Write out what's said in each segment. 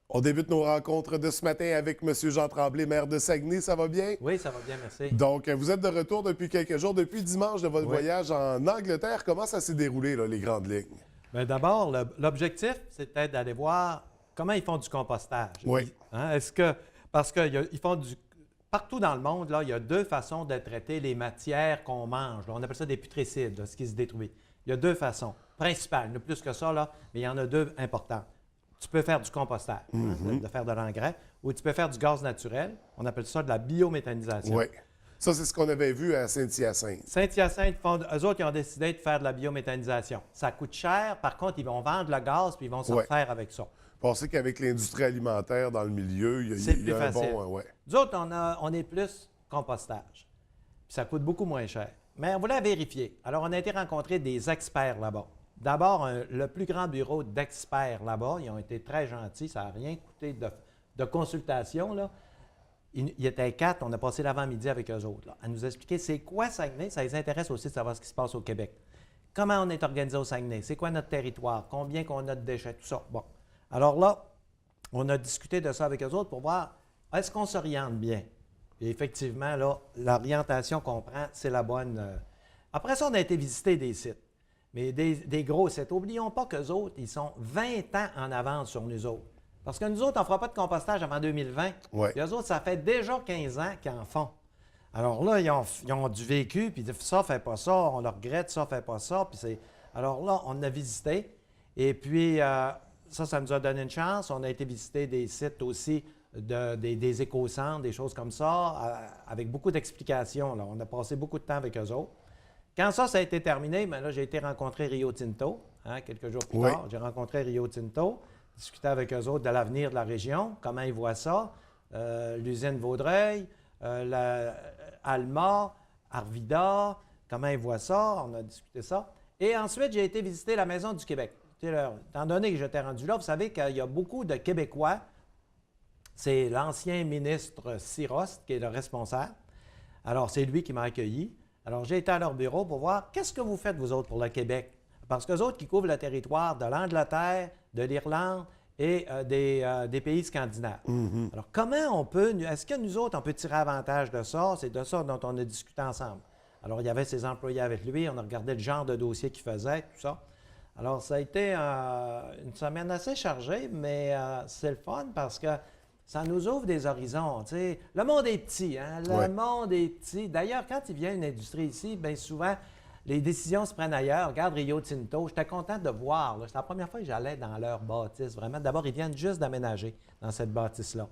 On débute nos rencontres de ce matin avec M. Jean Tremblay, maire de Saguenay. Ça va bien? Oui, ça va bien, merci. Donc, vous êtes de retour depuis quelques jours, depuis dimanche de votre Oui. voyage en Angleterre. Comment ça s'est déroulé, là, les grandes lignes? Bien, d'abord, l'objectif, c'était d'aller voir comment ils font du compostage. Oui. Hein, parce qu'ils font du... Partout dans le monde, là, il y a deux façons de traiter les matières qu'on mange. Là. On appelle ça des putricides, là, ce qui se détruit. Il y a deux façons principales, il y en a plus que ça, là, mais il y en a deux importantes. Tu peux faire du compostage, de faire de l'engrais, ou tu peux faire du gaz naturel. On appelle ça de la biométhanisation. Oui. Ça, c'est ce qu'on avait vu à Saint-Hyacinthe. Saint-Hyacinthe, eux autres, ils ont décidé de faire de la biométhanisation. Ça coûte cher. Par contre, ils vont vendre le gaz puis ils vont se refaire avec ça. Pensez qu'avec l'industrie alimentaire dans le milieu, C'est il y plus a un facile. bon... ouais. Nous autres, on est plus compostage. Puis ça coûte beaucoup moins cher. Mais on voulait vérifier. Alors, on a été rencontrer des experts là-bas. D'abord, le plus grand bureau d'experts là-bas, ils ont été très gentils. Ça n'a rien coûté de consultation, là. Il était 4, on a passé l'avant-midi avec eux autres, là, à nous expliquer c'est quoi Saguenay. Ça les intéresse aussi de savoir ce qui se passe au Québec. Comment on est organisé au Saguenay? C'est quoi notre territoire? Combien qu'on a de déchets? Tout ça. Bon. Alors là, on a discuté de ça avec eux autres pour voir est-ce qu'on s'oriente bien? Et effectivement, là, l'orientation qu'on prend, c'est la bonne. Après ça, on a été visiter des sites. Mais des gros sites. N'oublions pas qu'eux autres, ils sont 20 ans en avance sur nous autres. Parce que nous autres, on ne fera pas de compostage avant 2020. Ouais. Les autres, ça fait déjà 15 ans qu'ils en font. Alors là, ils ont du vécu, puis ça, fait pas ça, on le regrette, ça, fait pas ça. Alors là, on a visité. Et puis, ça nous a donné une chance. On a été visiter des sites aussi, des éco-centres, des choses comme ça, avec beaucoup d'explications. Là. On a passé beaucoup de temps avec eux autres. Quand ça a été terminé, bien là, j'ai été rencontrer Rio Tinto, quelques jours plus tard. J'ai rencontré Rio Tinto, discuté avec eux autres de l'avenir de la région, comment ils voient ça, l'usine Vaudreuil, Alma, Arvida, comment ils voient ça, on a discuté ça. Et ensuite, j'ai été visiter la Maison du Québec. Étant donné que j'étais rendu là, vous savez qu'il y a beaucoup de Québécois. C'est l'ancien ministre Sirost qui est le responsable. Alors, c'est lui qui m'a accueilli. Alors, j'ai été à leur bureau pour voir qu'est-ce que vous faites, vous autres, pour le Québec. Parce qu'eux autres qui couvrent le territoire de l'Angleterre, de l'Irlande et des pays scandinaves. Alors, comment on peut, est-ce que nous autres, on peut tirer avantage de ça? C'est de ça dont on a discuté ensemble. Alors, il y avait ses employés avec lui, on a regardé le genre de dossier qu'il faisait, tout ça. Alors, ça a été une semaine assez chargée, mais c'est le fun parce que ça nous ouvre des horizons. T'sais. Le monde est petit, hein? Le monde est petit. D'ailleurs, quand il vient une industrie ici, bien souvent, les décisions se prennent ailleurs. Regarde Rio Tinto, j'étais content de voir. C'est la première fois que j'allais dans leur bâtisse. Vraiment, d'abord, ils viennent juste d'aménager dans cette bâtisse-là.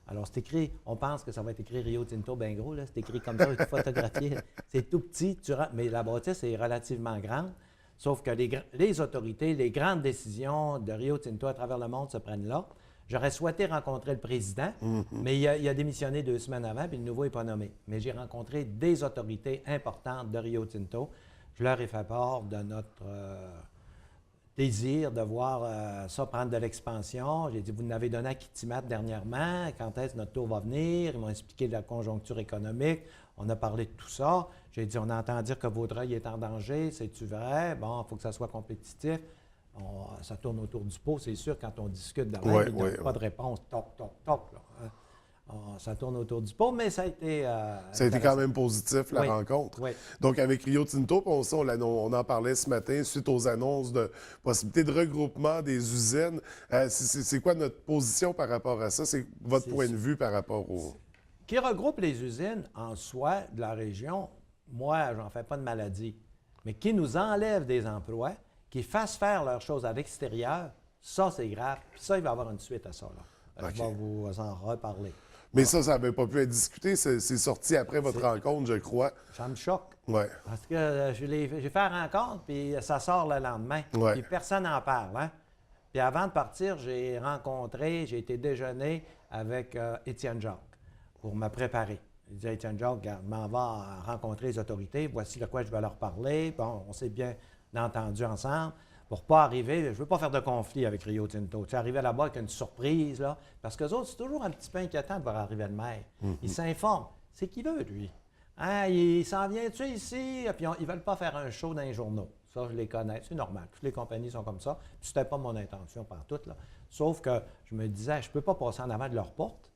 Alors, c'est écrit, on pense que ça va être écrit Rio Tinto bien gros. C'est écrit comme ça, tout photographié. C'est tout petit, mais la bâtisse est relativement grande. Sauf que les autorités, les grandes décisions de Rio Tinto à travers le monde se prennent là. J'aurais souhaité rencontrer le président, mais il a démissionné 2 semaines avant, puis le nouveau n'est pas nommé. Mais j'ai rencontré des autorités importantes de Rio Tinto. Je leur ai fait part de notre désir de voir ça prendre de l'expansion. J'ai dit, vous n'avez donné à Kitimat dernièrement, quand est-ce que notre tour va venir? Ils m'ont expliqué la conjoncture économique. On a parlé de tout ça. J'ai dit, on entend dire que Vaudreuil est en danger. C'est-tu vrai? Bon, il faut que ça soit compétitif. Ça tourne autour du pot, c'est sûr, quand on discute de même, il n'y a pas de réponse. Toc, toc, toc. Là. Ça tourne autour du pot, mais ça a été... ça a été quand même positif, la rencontre. Oui. Donc, avec Rio Tinto, on en parlait ce matin, suite aux annonces de possibilité de regroupement des usines. C'est quoi notre position par rapport à ça? C'est votre point de vue par rapport au... Qui regroupe les usines en soi de la région, moi, j'en fais pas de maladie, mais qui nous enlève des emplois, qui fassent faire leurs choses à l'extérieur, ça, c'est grave. Puis ça, il va y avoir une suite à ça. Là. Je vais vous en reparler. Mais ça n'avait pas pu être discuté. C'est sorti après votre rencontre, je crois. Ça me choque. Oui. Parce que j'ai fait la rencontre, puis ça sort le lendemain. Puis personne n'en parle. Hein? Puis avant de partir, j'ai été déjeuner avec Étienne Jacques pour me préparer. Il dit, Étienne Jacques, m'en va rencontrer les autorités. Voici de quoi je vais leur parler. Bon, on s'est bien entendu ensemble. Pour ne pas arriver, je ne veux pas faire de conflit avec Rio Tinto. Tu sais, arriver là-bas avec une surprise, là, parce qu'eux autres, c'est toujours un petit peu inquiétant de voir arriver le maire. Il s'informe. C'est qui veut, lui. Hein, il s'en vient-tu ici? Puis ils ne veulent pas faire un show dans les journaux. Ça, je les connais. C'est normal. Toutes les compagnies sont comme ça. Puis c'était pas mon intention partout, là. Sauf que je me disais, je peux pas passer en avant de leur porte.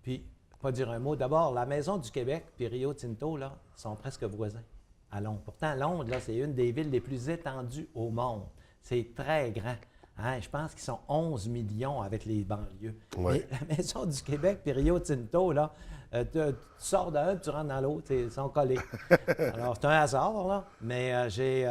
Puis, pas dire un mot. D'abord, la Maison du Québec puis Rio Tinto, là, sont presque voisins à Londres. Pourtant, Londres, là, c'est une des villes les plus étendues au monde. C'est très grand. Hein? Je pense qu'ils sont 11 millions avec les banlieues. Ouais. Et la Maison du Québec puis Rio Tinto, là, tu sors d'un, tu rentres dans l'autre, ils sont collés. Alors, c'est un hasard, là, mais je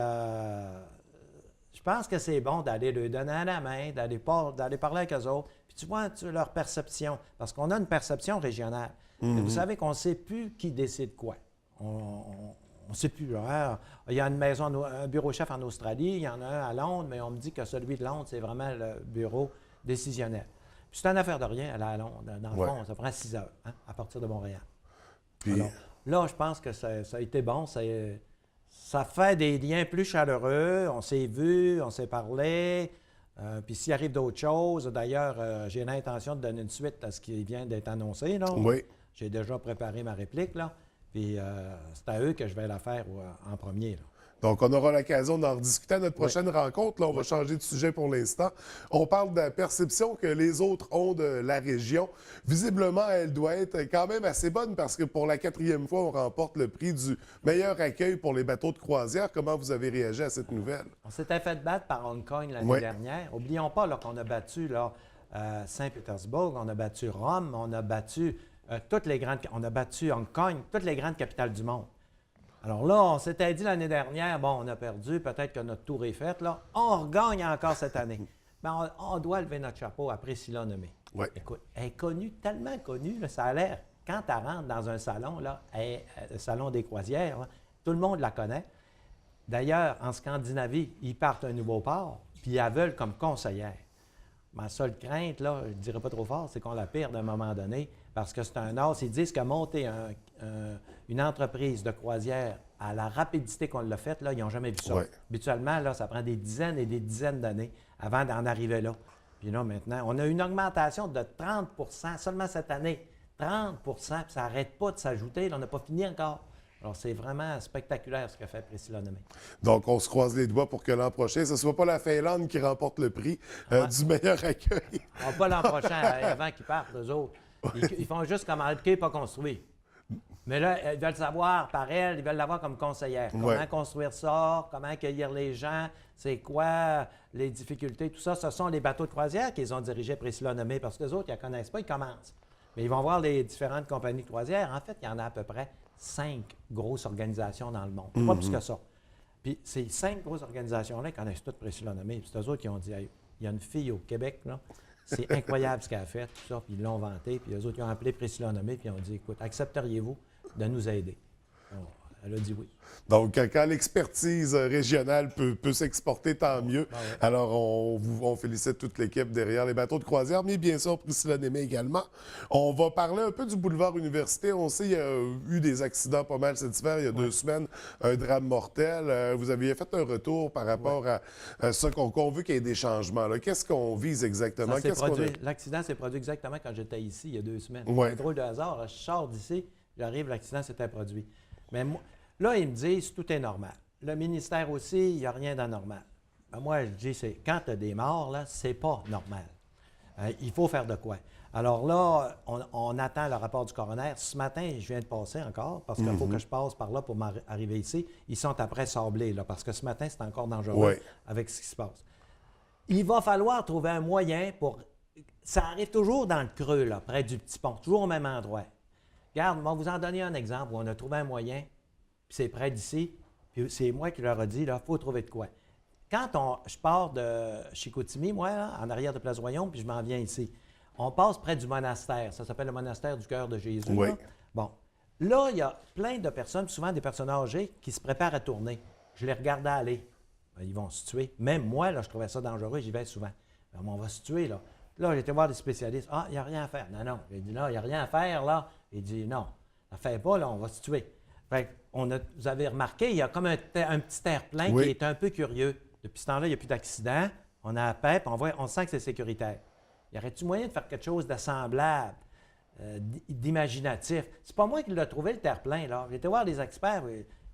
pense que c'est bon d'aller leur donner la main, d'aller parler avec eux autres. Puis tu vois leur perception, parce qu'on a une perception régionale. Mais vous savez qu'on ne sait plus qui décide quoi. On ne sait plus. Hein? Il y a une maison, un bureau chef en Australie, il y en a un à Londres, mais on me dit que celui de Londres, c'est vraiment le bureau décisionnel. Puis c'est une affaire de rien, aller à Londres. Dans le fond, ça prend 6 heures, hein, à partir de Montréal. Puis, Alors, là, je pense que ça a été bon. Ça fait des liens plus chaleureux. On s'est vus, on s'est parlé. Puis s'il arrive d'autres choses, d'ailleurs, j'ai l'intention de donner une suite à ce qui vient d'être annoncé. Là. oui. J'ai déjà préparé ma réplique. Là. Puis c'est à eux que je vais la faire en premier. Là. Donc, on aura l'occasion d'en rediscuter à notre prochaine rencontre. Là, on va changer de sujet pour l'instant. On parle de la perception que les autres ont de la région. Visiblement, elle doit être quand même assez bonne parce que pour la 4e fois, on remporte le prix du meilleur accueil pour les bateaux de croisière. Comment vous avez réagi à cette nouvelle? On s'était fait battre par Hong Kong l'année dernière. N'oublions pas là, qu'on a battu là, Saint-Pétersbourg, on a battu Rome, on a battu on a battu Hong Kong, toutes les grandes capitales du monde. Alors là, on s'était dit l'année dernière, bon, on a perdu, peut-être que notre tour est fait, là. On regagne encore cette année. Mais on doit lever notre chapeau à Priscilla Lemay. Ouais. Écoute, elle est connue, tellement connue, là, ça a l'air, quand elle rentre dans un salon, là, le salon des croisières, là, tout le monde la connaît. D'ailleurs, en Scandinavie, ils partent un nouveau port, puis ils la veulent comme conseillère. Ma seule crainte, là, je ne dirais pas trop fort, c'est qu'on la perde à un moment donné, parce que c'est un as. Ils disent que monter une entreprise de croisière à la rapidité qu'on l'a faite, là, ils n'ont jamais vu ça. Ouais. Habituellement, là, ça prend des dizaines et des dizaines d'années avant d'en arriver là. Puis là, maintenant, on a une augmentation de 30 seulement cette année. 30 puis ça n'arrête pas de s'ajouter. Là, on n'a pas fini encore. Alors, c'est vraiment spectaculaire ce qu'a fait Priscilla Lemay. Donc, on se croise les doigts pour que l'an prochain, ce ne soit pas la Finlande qui remporte le prix du meilleur accueil. Pas l'an prochain, avant qu'ils partent, eux autres. Ils font juste comme un quai pas construit. Mais là, ils veulent savoir par elle, ils veulent l'avoir comme conseillère. Comment construire ça, comment accueillir les gens, c'est quoi les difficultés, tout ça. Ce sont les bateaux de croisière qu'ils ont dirigés Priscilla Lemay, parce que les autres, ils ne la connaissent pas, ils commencent. Mais ils vont voir les différentes compagnies de croisière. En fait, il y en a à peu près 5 grosses organisations dans le monde. Pas plus que ça. Puis ces 5 grosses organisations-là, ils connaissent toutes Priscilla Lemay. Puis c'est eux autres qui ont dit, hey, il y a une fille au Québec, là. C'est incroyable ce qu'elle a fait, tout ça. Puis ils l'ont vanté. Puis eux autres, ils ont appelé Priscilla Lemay, puis ils ont dit, écoute, accepteriez-vous de nous aider? Alors, elle a dit oui. Donc, quand l'expertise régionale peut s'exporter, tant mieux. Ah ouais. Alors, on félicite toute l'équipe derrière les bateaux de croisière, mais bien sûr, Priscilla Lemay également. On va parler un peu du boulevard Université. On sait qu'il y a eu des accidents pas mal cet hiver. Il y a 2 semaines, un drame mortel. Vous aviez fait un retour par rapport à ça qu'on veut qu'il y ait des changements. Là. Qu'est-ce qu'on vise exactement? L'accident s'est produit exactement quand j'étais ici, il y a 2 semaines. Ouais. C'est un drôle de hasard. Là, je sors d'ici, j'arrive, l'accident s'était produit. Mais moi, là, ils me disent tout est normal. Le ministère aussi, il n'y a rien d'anormal. Ben moi, je dis, quand tu as des morts, là, c'est pas normal. Il faut faire de quoi. Alors là, on attend le rapport du coroner. Ce matin, je viens de passer encore, parce qu'il faut que je passe par là pour m'arriver ici. Ils sont après Sablé, là, parce que ce matin, c'est encore dangereux avec ce qui se passe. Il va falloir trouver un moyen pour... Ça arrive toujours dans le creux, là, près du petit pont, toujours au même endroit. Regarde, on va vous en donner un exemple où on a trouvé un moyen, puis c'est près d'ici, puis c'est moi qui leur ai dit, là, il faut trouver de quoi. Quand je pars de Chicoutimi, moi, là, en arrière de Place Royaume, puis je m'en viens ici, on passe près du monastère. Ça s'appelle le monastère du Cœur de Jésus. Oui. Là. Bon. Là, il y a plein de personnes, souvent des personnes âgées, qui se préparent à tourner. Je les regardais aller. Ben, ils vont se tuer. Même moi, là, je trouvais ça dangereux, j'y vais souvent. Ben, on va se tuer, là. Là, j'ai été voir des spécialistes. Ah, il n'y a rien à faire. Non. J'ai dit, là, il n'y a rien à faire, là. Il dit, non, ne fait pas, là, on va se tuer. Fait vous avez remarqué, il y a comme un petit air-plein qui est un peu curieux. Depuis ce temps-là, il n'y a plus d'accident. On a la paix, puis on sent que c'est sécuritaire. Y aurait-tu moyen de faire quelque chose d'assemblable, d'imaginatif? C'est pas moi qui l'ai trouvé, le terre-plein, là. J'ai été voir des experts.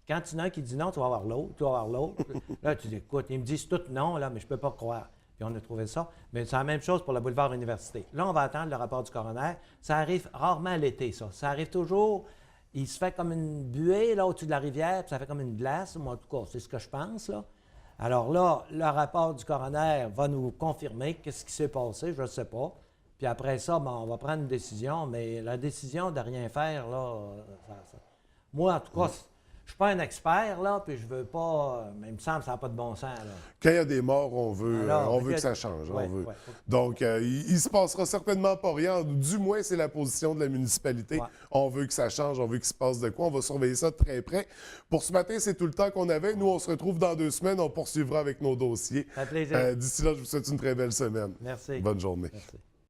Quand tu en as un qui dit non, tu vas avoir l'autre, tu vas avoir l'autre. Là, tu dis, écoute, ils me disent tous non, là, mais je ne peux pas croire. Puis on a trouvé ça. Mais c'est la même chose pour le boulevard Université. Là, on va attendre le rapport du coroner. Ça arrive rarement l'été, ça. Ça arrive toujours, il se fait comme une buée là au-dessus de la rivière, puis ça fait comme une glace. Moi, en tout cas, c'est ce que je pense, là. Alors là, le rapport du coroner va nous confirmer qu'est-ce qui s'est passé, je ne sais pas. Puis après ça, ben, on va prendre une décision, mais la décision de rien faire, là, moi, en tout cas, je ne suis pas un expert, là, puis je veux pas, mais il me semble que ça n'a pas de bon sens, là. Quand il y a des morts, on veut, Alors, que ça change. ouais, on veut. ouais. Donc, il ne se passera certainement pas rien. Du moins, c'est la position de la municipalité. Ouais. On veut que ça change, on veut qu'il se passe de quoi. On va surveiller ça de très près. Pour ce matin, c'est tout le temps qu'on avait. Nous, on se retrouve dans 2 semaines. On poursuivra avec nos dossiers. Ça fait plaisir. D'ici là, je vous souhaite une très belle semaine. Merci. Bonne journée. Merci.